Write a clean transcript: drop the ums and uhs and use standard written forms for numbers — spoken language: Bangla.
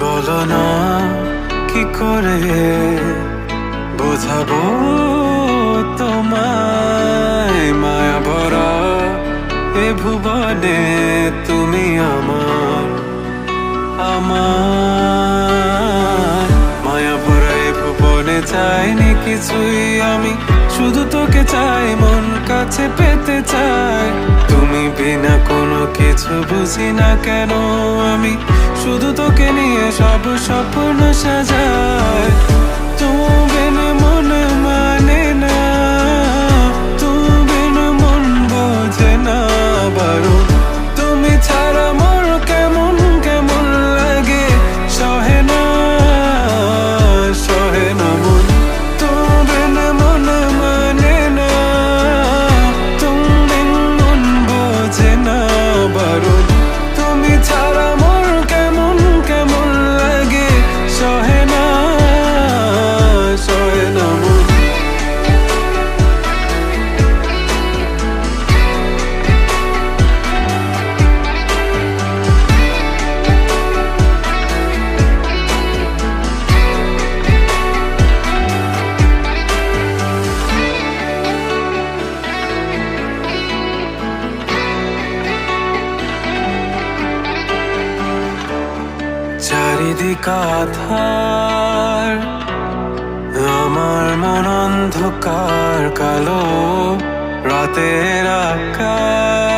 বলো না কি করে বোঝাবো তোমায়, মায়া ভরা এ ভুবনে তুমি আমার আমার মায়া ভরা এ ভুবনে চাইনি কিছুই আমি, শুধু তোকে চাই, মন কাছে পেতে চাই। তুমি বিনা কোনো কিছু বুঝি না কেন আমি, শুধু তোকে নিয়ে সব স্বপ্ন সাজাই। তুমি বিনা মন মানে না, তুমি বিনা মন বোঝে না বারো। তুমি ছাড়া মোর কেমন কেমন লাগে, সহে না সহে না মন। তুমি বিনা মন মানে না, তুমি বিনা মন বোঝে না বারো। তুমি ছাড়া মোর কেমন কেমন লাগে, সহে না সহে না মন। চারিদিক আধার, আমার মন অন্ধকার কালো, রাতের আকাশ